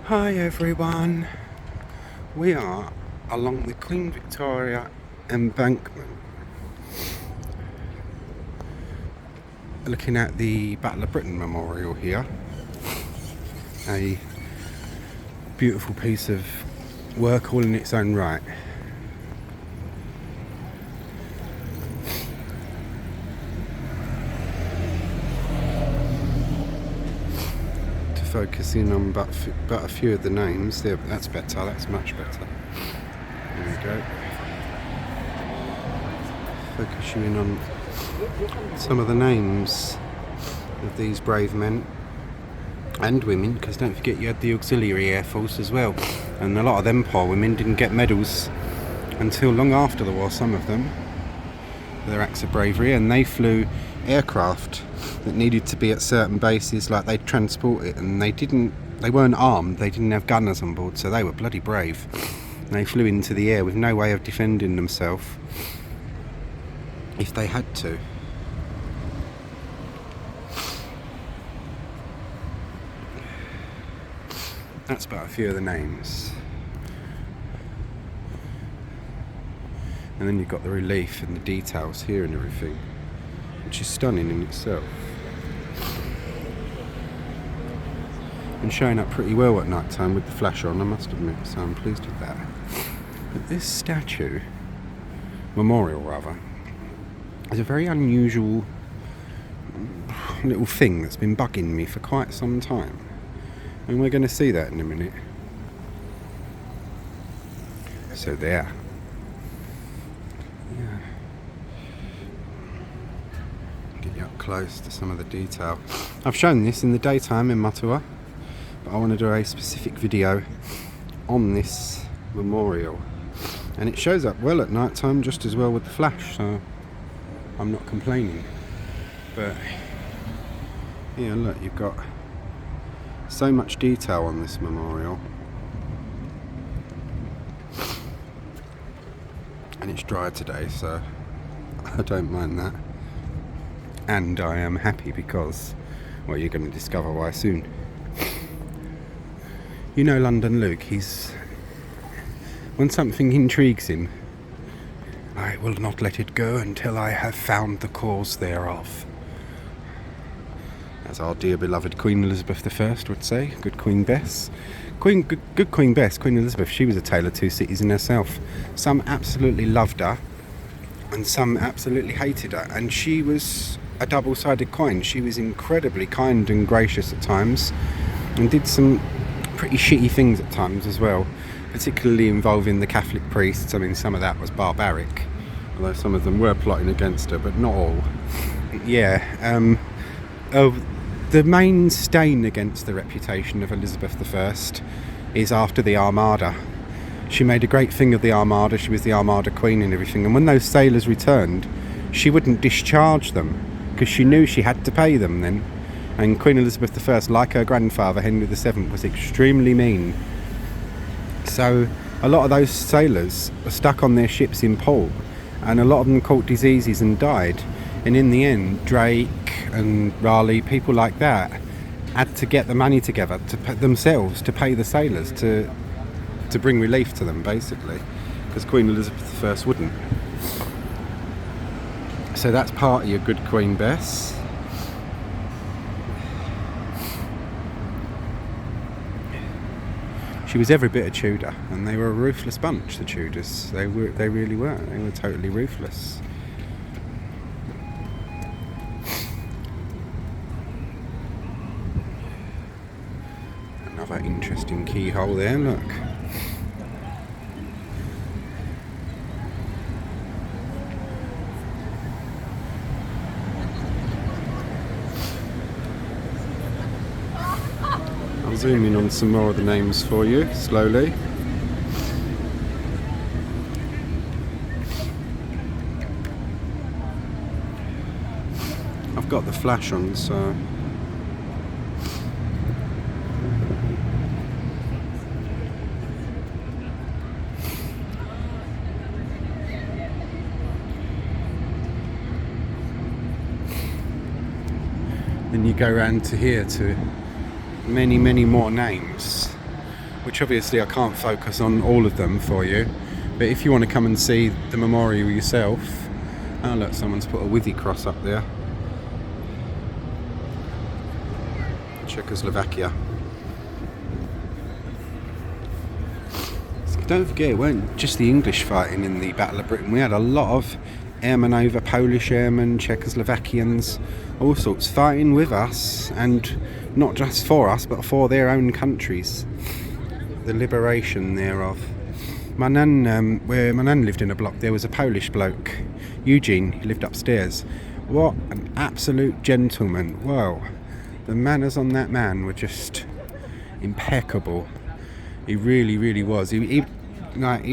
Hi everyone, we are along the Queen Victoria Embankment looking at the Battle of Britain Memorial here. A beautiful piece of work all in its own right. Focus in on but a few of the names there, but that's better, that's much better. There we go. Focus you in on some of the names of these brave men and women, because don't forget you had the auxiliary air force as well, and a lot of them poor women didn't get medals until long after the war, some of them, their acts of bravery, and they flew aircraft that needed to be at certain bases, like they'd transport it, and they weren't armed, they didn't have gunners on board, so they were bloody brave. And they flew into the air with no way of defending themselves if they had to. That's but a few of the names. And then you've got the relief and the details here and everything, which is stunning in itself. And showing up pretty well at night time with the flash on, I must admit, so I'm pleased with that. But this statue, memorial rather, is a very unusual little thing that's been bugging me for quite some time. And we're going to see that in a minute. So there. Yeah. Get you up close to some of the detail. I've shown this in the daytime in my tour, but I want to do a specific video on this memorial, and it shows up well at night time just as well with the flash, so I'm not complaining. But yeah, look, you've got so much detail on this memorial, and it's dry today, so I don't mind that, and I am happy because, well, you're going to discover why soon. You know London Luke, when something intrigues him, I will not let it go until I have found the cause thereof. As our dear beloved Queen Elizabeth I would say, good Queen Bess. Good Queen Bess, Queen Elizabeth, she was a tale of two cities in herself. Some absolutely loved her, and some absolutely hated her, and she was a double-sided coin. She was incredibly kind and gracious at times, and did some pretty shitty things at times as well, particularly involving the Catholic priests. I mean, some of that was barbaric, although some of them were plotting against her, but not all. Yeah, the main stain against the reputation of Elizabeth I is after the Armada. She made a great thing of the Armada, she was the Armada Queen and everything, and when those sailors returned, she wouldn't discharge them, because she knew she had to pay them then. And Queen Elizabeth I, like her grandfather Henry VII, was extremely mean. So a lot of those sailors were stuck on their ships in port, and a lot of them caught diseases and died. And in the end, Drake and Raleigh, people like that, had to get the money together to themselves to pay the sailors to bring relief to them, basically, because Queen Elizabeth I wouldn't. So that's part of your good Queen Bess. She was every bit a Tudor, and they were a ruthless bunch, the Tudors. They really were. They were totally ruthless. Another interesting keyhole there, look. I'll zoom in on some more of the names for you, slowly. I've got the flash on, so... Then you go round to here to many more names. which obviously I can't focus on all of them for you, but if you want to come and see the memorial yourself. Oh look, someone's put a withy cross up there. Czechoslovakia. Don't forget, it weren't just the English fighting in the Battle of Britain. We had a lot of airmen over, Polish airmen, Czechoslovakians, all sorts, fighting with us, and not just for us, but for their own countries. The liberation thereof. My nan, where my nan lived in a block, there was a Polish bloke, Eugene. He lived upstairs. What an absolute gentleman! Wow, the manners on that man were just impeccable. He really, really was. He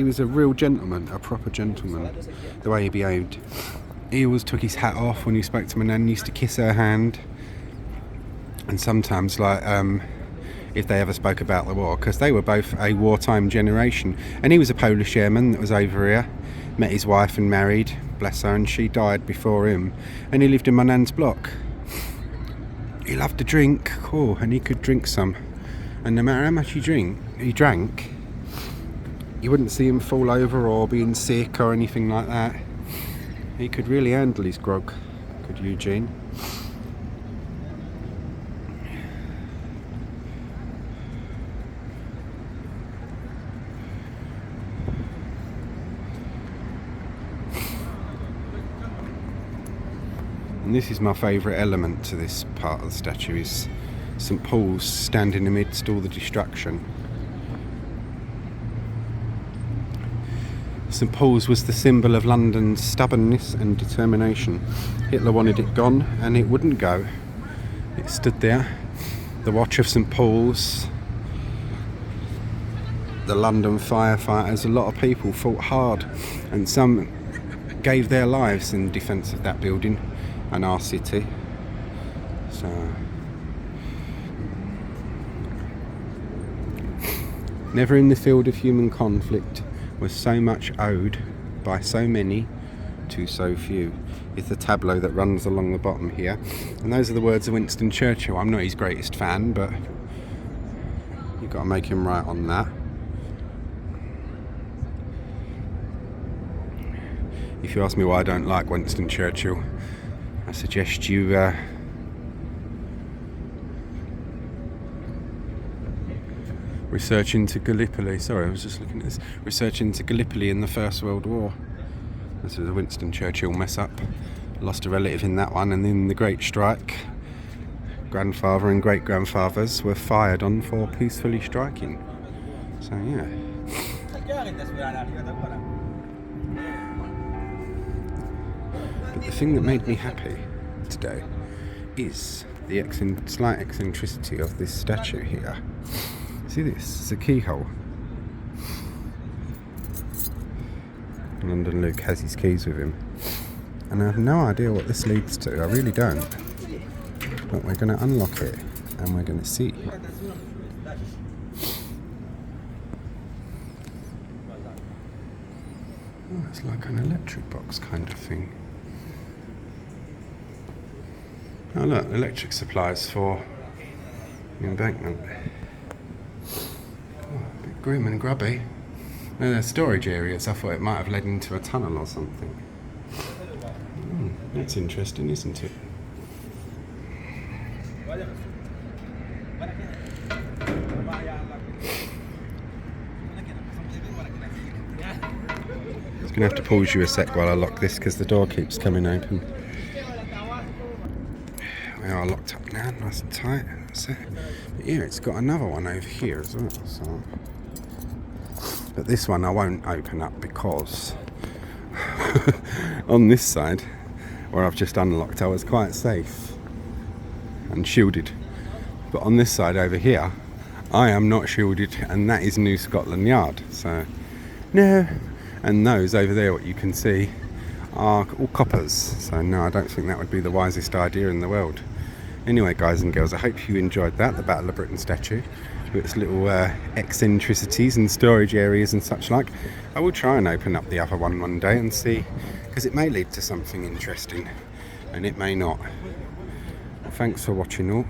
was a real gentleman, a proper gentleman, the way he behaved. He always took his hat off when he spoke to my nan, used to kiss her hand. And sometimes, if they ever spoke about the war, because they were both a wartime generation. And he was a Polish airman that was over here, met his wife and married, bless her, and she died before him. And he lived in my nan's block. He loved to drink, and he could drink some. And no matter how much he drank, you wouldn't see him fall over or being sick or anything like that. He could really handle his grog, could Eugene. And this is my favourite element to this part of the statue, is St Paul's standing amidst all the destruction. St Paul's was the symbol of London's stubbornness and determination. Hitler wanted it gone, and it wouldn't go. It stood there. The watch of St Paul's, the London firefighters, a lot of people fought hard, and some gave their lives in defence of that building and our city. So never in the field of human conflict was so much owed by so many to so few, is the tableau that runs along the bottom here. And those are the words of Winston Churchill. I'm not his greatest fan, but you've got to make him right on that. If you ask me why I don't like Winston Churchill, I suggest you research into Gallipoli. Sorry, I was just looking at this. Research into Gallipoli in the First World War. This was a Winston Churchill mess up. Lost a relative in that one, and in the Great Strike, grandfather and great-grandfathers were fired on for peacefully striking. So, yeah. But the thing that made me happy today is the slight eccentricity of this statue here. See this? It's a keyhole. London Luke has his keys with him. And I have no idea what this leads to. I really don't. But we're going to unlock it and we're going to see. Oh, it's like an electric box kind of thing. Oh look, electric supplies for the embankment. Oh, a bit grim and grubby. No, they're storage areas. I thought it might have led into a tunnel or something. That's interesting, isn't it? I'm just going to have to pause you a sec while I lock this because the door keeps coming open. We are locked up now, nice and tight. That's it. But yeah, it's got another one over here as well. So. But this one I won't open up because on this side, where I've just unlocked, I was quite safe and shielded. But on this side over here, I am not shielded, and that is New Scotland Yard. So, no. And those over there, what you can see, are all coppers. So no, I don't think that would be the wisest idea in the world. Anyway, guys and girls, I hope you enjoyed that, the Battle of Britain statue, with its little eccentricities and storage areas and such like. I will try and open up the other one day and see, because it may lead to something interesting, and it may not. Well, thanks for watching all.